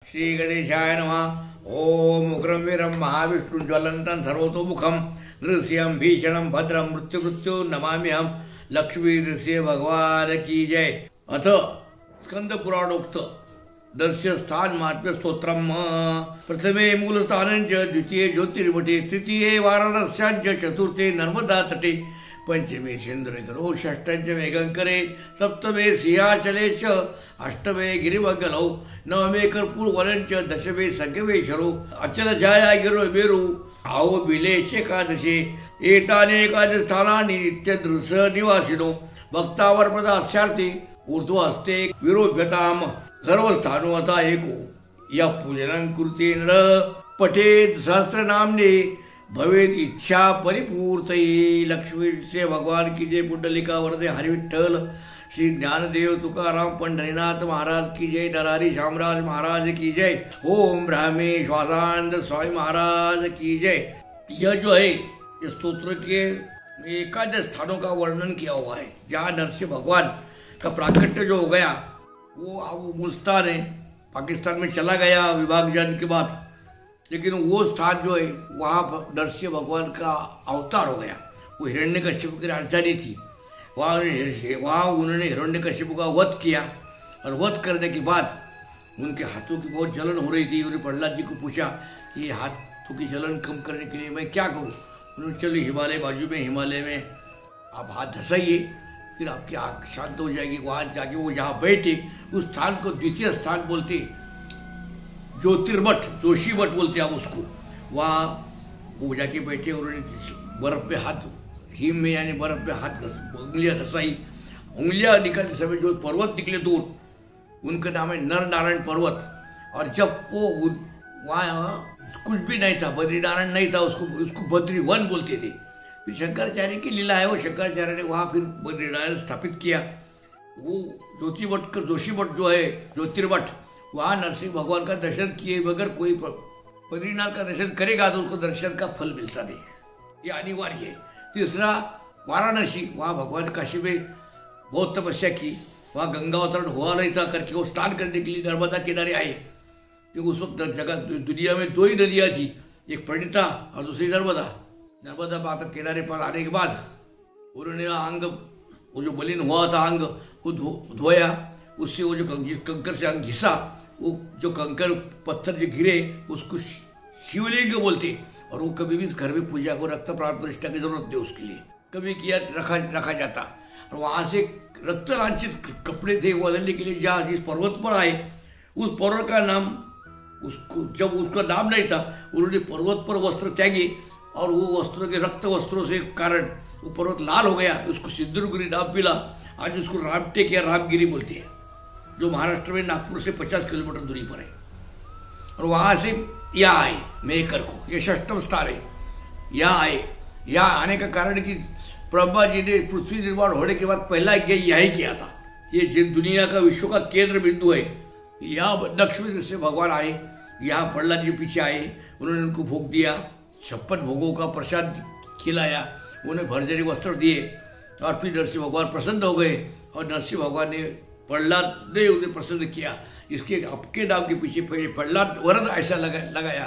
श्री गणेशाय नमः। ओम उग्रं वीरं महाविष्णुं ज्वलन्तं सर्वतोमुखं नृसिंहं भीषणं भद्रं मृत्यु नमाम्यहं। लक्ष्मी नृसिंह भगवान की जय। अथ स्कंद पुराणोक्त दर्श्य स्थान महात्म्य स्तोत्रम। प्रथमे मूलस्थानंच, द्वितीये ज्योतिर्मठे, तृतीये वाराणस्यांच, चतुर्थे नर्मदा तटे, पंचमे सिंधुनगरो, षष्ठमे गंकरे, सप्तमे सिंहाचले च, अष्टमे गिरिमंगलौ, नवमे कर्पूर वनंच, दशमे संगमेश्वरो, अचल छाया गिरो मेरु, आओ बिलेश एकादशे, एतानि एकादश स्थानानि नित्य दृश निवासिनो, भक्तावर प्रदास्यार्थे ऊर्ध्वहस्ते विरोभ्यताम। सर्व स्थानो अथा एको, यः पूजनं कुरुते नर, पठेत् सहस्रनाम्ने, भवेद इच्छा परिपूर्तये। लक्ष्मी से भगवान की जय। पुंडलिका वरदे हरि विठ्ठल। श्री ज्ञानदेव तुकाराम पंढरीनाथ महाराज की जय। नरहरि शामराज महाराज की जय। ओम ब्राह्मे श्वासानंद स्वामी महाराज की जय। यह जो है इस स्तोत्र के एकादश स्थानों का वर्णन किया हुआ है जहाँ नरसिंह भगवान का प्राकट्य जो हो गया वो मूल स्थान है। पाकिस्तान में चला गया विभाजन के बाद, लेकिन वो स्थान जो है वहाँ नरसिंह भगवान का अवतार हो गया। वो हिरण्यकश्यप की राजधानी थी। वहाँ उन्होंने हिरण्यकश्यप का वध किया और वध करने के बाद उनके हाथों की बहुत जलन हो रही थी। उन्होंने प्रहलाद जी को पूछा कि ये हाथों की जलन कम करने के लिए मैं क्या करूँ। उन्होंने चलो हिमालय बाजू में, हिमालय में आप हाथ धसाइए, फिर आपकी आँख शांत हो जाएगी। वहाँ जाके वो जहाँ बैठे उस स्थान को द्वितीय स्थान बोलते, ज्योतिर्मठ, जोशी मठ बोलते आप उसको। वहाँ वो जाके बैठे, उन्होंने बर्फ पे हाथ, हिम में यानी बर्फ पे हाथ उंगलियाँ धसाई। उंगलियाँ निकलते समय जो पर्वत निकले दूर, उनका नाम है नर नारायण पर्वत। और जब वो वहाँ कुछ भी नहीं था, बद्री नारायण नहीं था, उसको बद्री वन बोलते थे। फिर शंकराचार्य की लीला है, वो शंकराचार्य ने वहाँ फिर बद्री नारायण स्थापित किया। वो ज्योतिमठ का जोशी मठ जो है, ज्योतिर्मठ, वहाँ नरसिंह भगवान का दर्शन किए बगैर कोई बद्रीनाथ का दर्शन करेगा तो उसको दर्शन का फल मिलता नहीं, ये अनिवार्य है। तीसरा वाराणसी, वहाँ भगवान काशी में बहुत तपस्या की, वहाँ गंगा अवतरण हुआ नहीं था करके वो स्नान करने के लिए नर्मदा किनारे आए। क्योंकि उस वक्त जगह दुनिया में दो ही नदियाँ थी, एक प्रणिता और दूसरी नर्मदा। नर्मदा माता किनारे पर आने के बाद उन्होंने अंग, वो जो मलिन हुआ था अंग, वो धोया। उससे वो जो कंकर से अंग घिसा, वो जो कंकर पत्थर जो गिरे उसको शिवलिंग बोलते। और वो कभी भी घर में पूजा को रक्त प्राण प्रतिष्ठा की जरूरत नहीं, उसके लिए कभी किया रखा जाता। और वहाँ से रक्त लांछित कपड़े थे वो बदलने के लिए जहाँ जिस पर्वत पर आए, उस पर्वत का नाम, उसको जब उसका नाम नहीं था उन्होंने पर्वत पर वस्त्र त्यागे और वो वस्त्रों के रक्त वस्त्रों से कारण वो पर्वत लाल हो गया। उसको सिंधुगिरी नाम मिला। आज उसको रामटेक या रामगिरी बोलते हैं, जो महाराष्ट्र में नागपुर से 50 किलोमीटर दूरी पर है। और वहाँ से यहाँ आए मेहकर को, ये षष्ठम स्थान है। यहाँ आए, यहाँ आने का कारण कि ब्रह्मा जी ने पृथ्वी निर्माण होने के बाद पहला यज्ञ यही किया था। ये जिन दुनिया का विश्व का केंद्र बिंदु है, यहाँ लक्ष्मी से भगवान आए, यहाँ प्रहलाद जी पीछे आए, उन्होंने उनको भोग दिया, 56 भोगों का प्रसाद खिलाया, उन्हें भरजरी वस्त्र दिए। और फिर नरसिंह भगवान प्रसन्न हो गए और नरसिंह भगवान ने, प्रहलाद ने उन्हें प्रसन्न किया। इसके आपके नाम के पीछे प्रहलाद वरद ऐसा लगाया।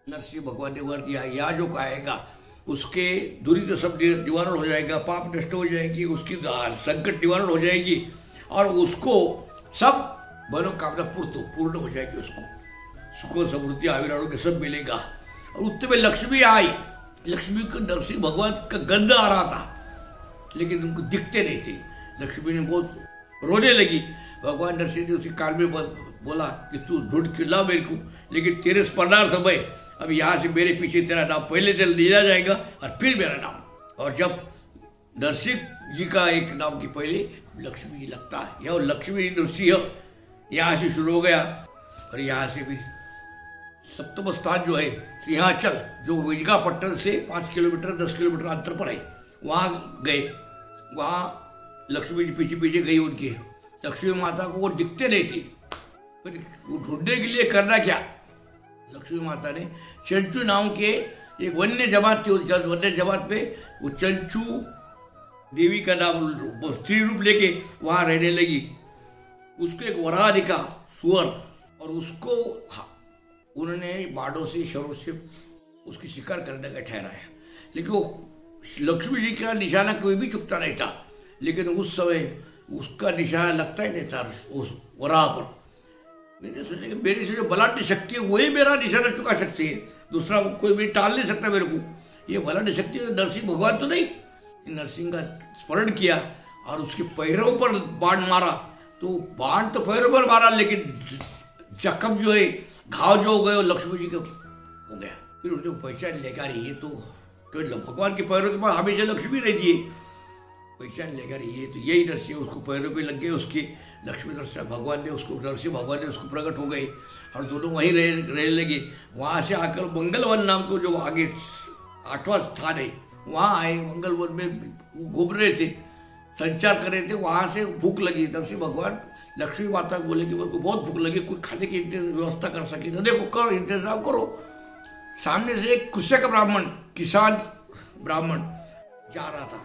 नरसिंह भगवान ने वर दिया, यहाँ जो आएगा उसके दूरी तो सब निवारण हो जाएगा, पाप नष्ट हो जाएगी, उसकी संकट निवारण हो जाएगी और उसको सब मनोकामना पूर्ण हो जाएगी। उसको सुख समृद्धि आयुरारोग्य सब मिलेगा। और उत्तर में लक्ष्मी आई। लक्ष्मी को नरसिंह भगवान का गंध आ रहा था, लेकिन उनको दिखते नहीं थे। लक्ष्मी ने बहुत रोने लगी। भगवान नरसिंह ने उसी काल में बोला कि तू ढूंढ के ला मेरे को, लेकिन तेरे स्मरणार्थ मैं अब यहाँ से मेरे पीछे तेरा नाम पहले तेरा लिया जाएगा और फिर मेरा नाम। और जब नरसिंह जी का एक नाम के पहले लक्ष्मी जी लगता है, यह लक्ष्मी नरसिंह यहाँ से शुरू हो गया। और यहाँ से भी सप्तम स्थान जो है सिंहाचल, जो विजयपट्टनम से 5 किलोमीटर 10 किलोमीटर अंतर पर है, वहाँ गए। वहाँ लक्ष्मी जी पीछे पीछे गई उनके। लक्ष्मी माता को वो दिखते नहीं थे, फिर ढूंढने के लिए करना क्या, लक्ष्मी माता ने चंचू नाम के एक वन्य जमात थी, उस वन्य जमात में वो चंचू देवी का नाम स्त्री रूप लेके वहाँ रहने लगी। उसको एक वराह दिखा, सुअर, और उसको उन्होंने बाड़ों से शरों से उसकी शिकार करने का ठहराया। लेकिन वो लक्ष्मी जी का निशाना कोई भी चुकता नहीं था, लेकिन उस समय उसका निशाना लगता ही नहीं था उस वराह पर। मैंने सोचा कि मेरी से जो बलाढ्य शक्ति है वही मेरा निशाना चुका सकती है, दूसरा कोई भी टाल नहीं सकता मेरे को। ये बलाढ्य शक्ति है नरसिंह भगवान तो नहीं। नरसिंह का स्मरण किया और उसके पैरों पर बाण मारा, तो बाण तो पैरों पर मारा, लेकिन जख्म जो है, घाव जो हो गए वो लक्ष्मी जी का हो गया। फिर उसने पहचान लेगा ये तो भगवान के पैरों के पास हमेशा लक्ष्मी रहती है। पहचान लेगा ये तो यही नरसिंह, उसको पैरों पे लग गए उसके लक्ष्मी नरसिंह भगवान ने उसको, नरसिंह भगवान ने उसको प्रकट हो गए और दोनों वहीं रहने लगे। वहाँ से आकर मंगलवन नाम को जो आगे 8वां स्थान है वहाँ आए। मंगलवन में घूम रहे थे, संचार कर रहे थे, वहाँ से भूख लगी। नरसिंह भगवान लक्ष्मी माता को बोले कि मेरे को बहुत भूख लगी, कुछ खाने की व्यवस्था कर सके तो देखो करो, इंतजाम करो। सामने से एक कृषक ब्राह्मण, किसान ब्राह्मण जा रहा था,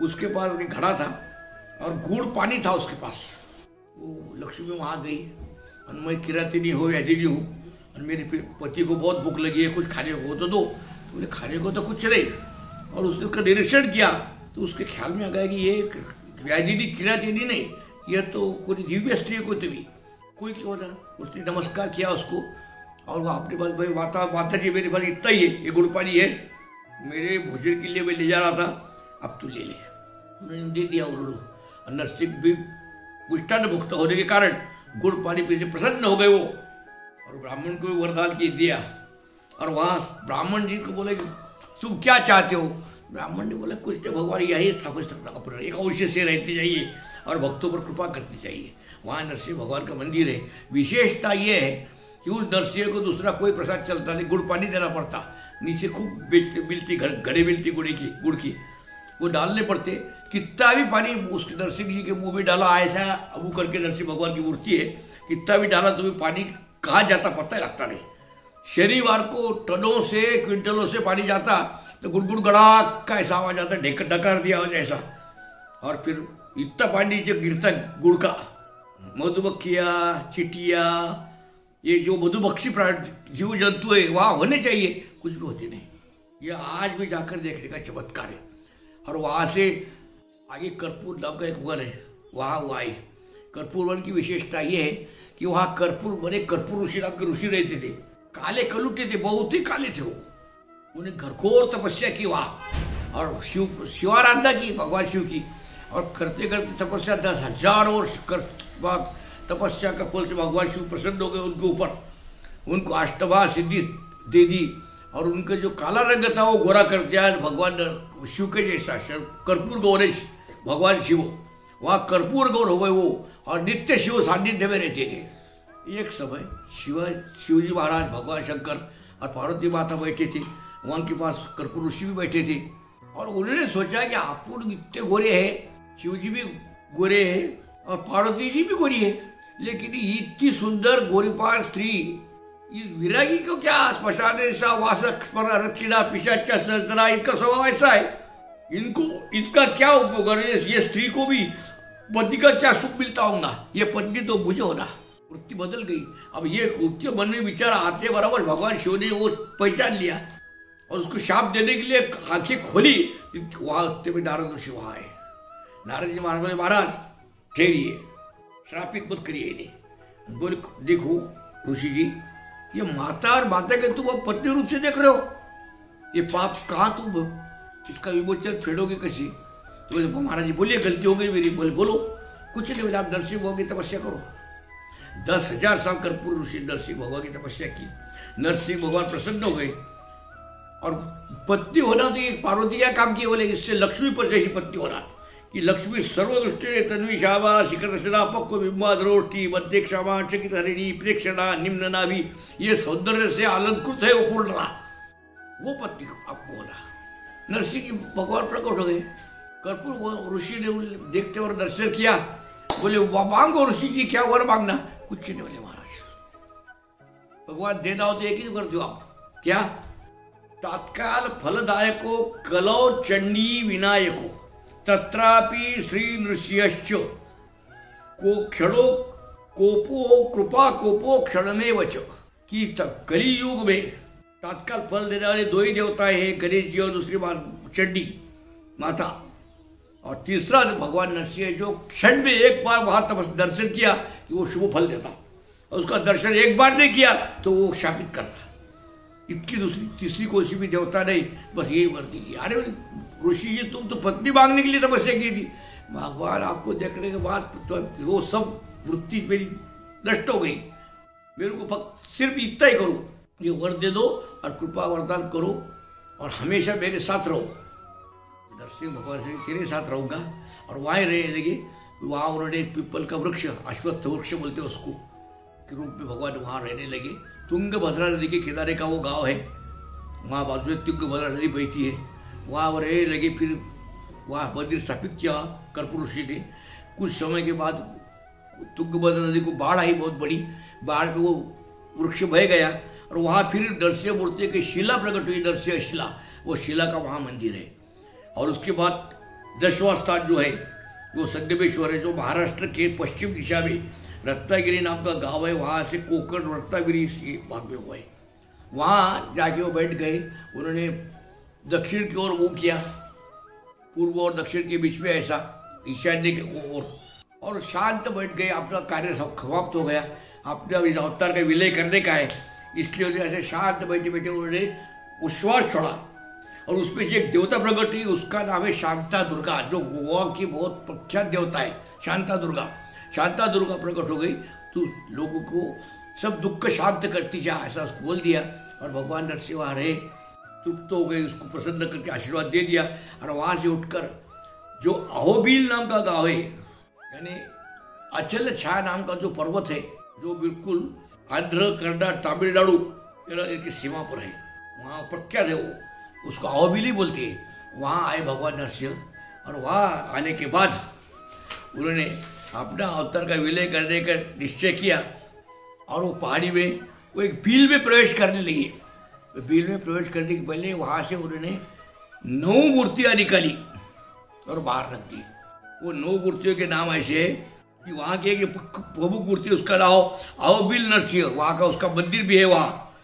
उसके पास एक घड़ा था और गुड़ पानी था उसके पास। वो लक्ष्मी वहाँ गई और मैं किराती हो व्याधि नहीं हूँ और मेरे पति को बहुत भूख लगी है, कुछ खाने को तो दो। तो बोले खाने को तो कुछ नहीं। और उसने उसका निरीक्षण किया तो उसके ख्याल में आ गया कि ये व्याधि किराती नहीं, यह तो कोई दिव्य स्त्री को तो भी कोई क्यों था। उसने नमस्कार किया उसको और वो अपने पास, भाई माता जी मेरे पास इतना ही है, ये गुड़ पानी है, मेरे भोजन के लिए मैं ले जा रहा था, अब तू ले ले। उन्होंने दे दिया। और नरसिंह भी पुष्टान्न भुक्त होने के कारण गुड़ पानी पी से प्रसन्न हो गए वो, और ब्राह्मण को भी वरदान की दिया। और वहाँ ब्राह्मण जी को बोले कि तुम क्या चाहते हो। ब्राह्मण ने बोला कुछ तो भगवान यही स्थापित एक अवश्य से रहते जाइए और भक्तों पर कृपा करती चाहिए। वहाँ नरसिंह भगवान का मंदिर है। विशेषता ये है कि उस नरसिंह को दूसरा कोई प्रसाद चलता नहीं, गुड़ पानी देना पड़ता। नीचे खूब मिलती घड़े मिलती गुड़ की वो डालने पड़ते। कितना भी पानी उस नरसिंह जी के मुंह में डाला, ऐसा अबू करके नरसिंह भगवान की मूर्ति है, कितना भी डाला तो भी पानी कहाँ जाता पता लगता नहीं। शनिवार को टनों से क्विंटलों से पानी जाता तो गुड़गुड़ गड़ाक का ऐसा आवाज आता, डकार दिया हो जैसा। और फिर इतना पानी नीचे गिरता गुड़ का। मधुमक्खियाँ, चिटिया, ये जो मधुमक्खी जीव जंतु है वहाँ होने चाहिए, कुछ भी होते नहीं। ये आज भी जाकर देखने का चमत्कार है। और वहाँ से आगे कर्पूर नाम का एक वन है, वहाँ वो आए। कर्पूर वन की विशेषता ये है कि वहाँ कर्पूर ऋषि नाम के ऋषि रहते थे, काले कलुटे थे, बहुत ही काले थे वो। उन्हें घरघोर तपस्या की वहाँ और शिवाराधना की भगवान शिव की। और करते करते तपस्या 10,000 वर्ष बाद तपस्या का फल से भगवान शिव प्रसन्न हो गए उनके ऊपर। उनको अष्टभा सिद्धि दे दी और उनका जो काला रंग था वो गोरा कर दिया भगवान शिव के जैसा। कर्पूर गौर भगवान शिव, वहाँ कर्पूर गौर हो गए वो और नित्य शिव सान्निध्य में रहते थे। एक समय शिवजी महाराज, भगवान शंकर और पार्वती माता बैठे थे, वहाँ उनके पास कर्पूर ऋषि भी बैठे थे। और उन्होंने सोचा कि आप इतने गोरे हैं, शिवजी भी गोरे हैं और पार्वती जी भी गोरी है, लेकिन इतनी सुंदर गोरीपार स्त्री इस विरागी को क्या स्मशान रक्षिणा पिशाचा सहस्रा, इनका स्वभाव ऐसा है, इनको इसका क्या उपयोग है। ये स्त्री को भी पति का क्या सुख मिलता होगा, ये पत्नी तो मुझे होना। वृत्ति बदल गई। अब ये उसके मन में विचार आते बराबर भगवान शिव ने वो पहचान लिया और उसको शाप देने के लिए आंखें खोली। वहाँ में नारद ऋषि वहाँ आए। नारद जी महाराज बोले, महाराज ठहरिए, श्रापित मत करिए इन्हें। बोले देखो ऋषि जी, ये माता और माता के तुम पत्नी रूप से देख रहे हो, ये पाप कहाँ तुम इसका विमोचन फेडोगे कैसे। तो बोले महाराज जी बोलिए गलती हो गई मेरी। बोले बोलो। कुछ नहीं, बोले आप नरसिंह भगवान की तपस्या करो। 10,000 साल कर्पूर ऋषि नरसिंह भगवान की तपस्या की। नरसिंह भगवान प्रसन्न हो गए और पत्नी होना तो ये पार्वती क्या काम किए, बोले इससे लक्ष्मी पर जैसी पत्नी होना कि लक्ष्मी सर्वदृष्टि तन्वी शावा शिखर दशना पक्व बिंबा दरोष्टि मध्य क्षमा चकित हरिणी प्रेक्षणा निम्न नाभि, ये सौंदर्य से अलंकृत है वो पूर्ण रहा, वो पत्नी आपको होना। नरसिंह भगवान प्रकट हो गए। कर्पूर ऋषि ने देखते और दर्शन किया। बोले मांगो ऋषि जी, क्या वर मांगना। कुछ नहीं। बोले महाराज भगवान देना हो तो एक ही कर दो आप, क्या तत्काल फलदायको कलौ चंडी विनायको तत्रापि श्री नृसिंहश्च को क्षणो कोपो कृपा कोपो क्षण में वच, कि कली युग में तात्काल फल देने वाले दो ही देवता है, गणेश जी और दूसरी चंडी माता, और तीसरा भगवान नरसिंह जो क्षण में एक बार वहां दर्शन किया कि वो शुभ फल देता, और उसका दर्शन एक बार नहीं किया तो वो शापित करता। इतनी दूसरी तीसरी कोई सी भी देवता नहीं, बस यही वर्ती थी। अरे ऋषि जी तुम तो पत्नी मांगने के लिए तपस्या की थी, भगवान आपको देखने के बाद तो वो सब वृत्ति मेरी नष्ट हो गई, मेरे को सिर्फ इतना ही करो, ये वर दे दो और कृपा वरदान करो और हमेशा मेरे साथ रहो। नरसिंह भगवान से तेरे साथ रहूँगा, और वहाँ रहने लगे। वहाँ उन्होंने पीपल का वृक्ष, अश्वत्थ वृक्ष बोलते हैं उसको, के रूप में भगवान वहाँ रहने लगे। तुंगभद्रा नदी के किनारे का वो गांव है, वहाँ बाजू में तुंगभद्रा नदी बहती है, वहाँ वो रहने लगे। फिर वहाँ मंदिर स्थापित किया कर्पूर ऋषि ने। कुछ समय के बाद तुंगभद्रा नदी को बाढ़ आई, बहुत बड़ी बाढ़ में वो वृक्ष बह गया, और वहाँ फिर नरसिंह मूर्ति की शिला प्रकट हुई, नरसिंह शिला, वो शिला का वहाँ मंदिर है। और उसके बाद 10वां स्थान जो है वो संगमेश्वर है, जो महाराष्ट्र के पश्चिम दिशा में रत्नागिरी नाम का गांव है, वहाँ से कोकण रत्नागिरी इस भाग में हुआ है। वहाँ जाके वो बैठ गए, उन्होंने दक्षिण की ओर मुँह किया, पूर्व और दक्षिण के बीच में ऐसा ईशान्य की ओर, और शांत बैठ गए। अपना कार्य समाप्त हो गया, अपने इस अवतार का विलय करने का है, इसलिए उन्हें ऐसे शांत बैठे बैठे उन्होंने उच्छ्वास छोड़ा, और उसमें से एक देवता प्रकट हुई, उसका नाम है शांता दुर्गा, जो गोवा की बहुत प्रख्यात देवता है शांता दुर्गा। शांता दुर्गा प्रकट हो गई तो लोगों को सब दुख शांत करती जा, ऐसा उसको बोल दिया, और भगवान नरसिंह वहाँ रहे, तृप्त हो गए, उसको प्रसन्न करके आशीर्वाद दे दिया। और वहाँ से उठकर जो अहोबिल नाम का गाँव है, यानी अचल छाया नाम का जो पर्वत है, जो बिल्कुल आंध्र कर्नाटक तमिलनाडु की सीमा पर है, वहाँ प्रख्यात है वो, उसको अहोबिली बोलते हैं। वहाँ आए भगवान नरसिंह, और वहाँ आने के बाद उन्होंने अपना अवतार का विलय करने का निश्चय किया, और वो पहाड़ी में वो एक बिल में प्रवेश करने लगे। बिल में प्रवेश करने के पहले वहाँ से उन्होंने 9 मूर्तियाँ निकाली और बाहर रख दी। वो 9 मूर्तियों के नाम ऐसे है कि वहाँ की एक प्रमुख मूर्ति, उसका नाम अहोबिल नरसिंह, वहाँ का उसका मंदिर भी है वहाँ।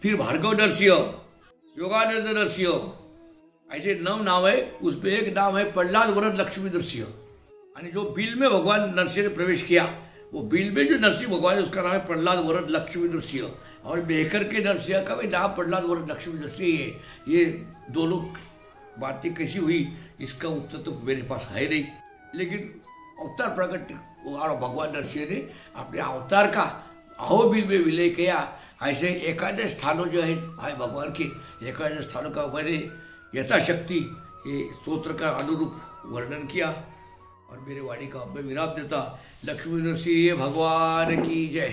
फिर भार्गव नरसिंह, योगानंद नरसिंह, ऐसे 9 नाम है। उसमें एक नाम है प्रहलाद वरद लक्ष्मी नरसिंह, यानी जो बिल में भगवान नरसिंह ने प्रवेश किया, वो बिल में जो नरसिंह भगवान है उसका नाम है प्रहलाद वरद लक्ष्मी नरसिंह, और बेहकर के नरसिंह का भी नाम प्रहलाद वरद लक्ष्मी नरसिंह है। ये दोनों बातें कैसी हुई इसका उत्तर तो मेरे पास है नहीं, लेकिन अवतार प्रकट भगवान नरसिंह ने अपने अवतार का अहोबिल में विलय किया। ऐसे एकादश स्थानों जो है भगवान के एकादश स्थानों का मैंने यथाशक्ति ये स्तोत्र का अनुरूप वर्णन किया, और मेरे वाणी का अब मैं विराम देता। लक्ष्मी नरसिंह भगवान की जय।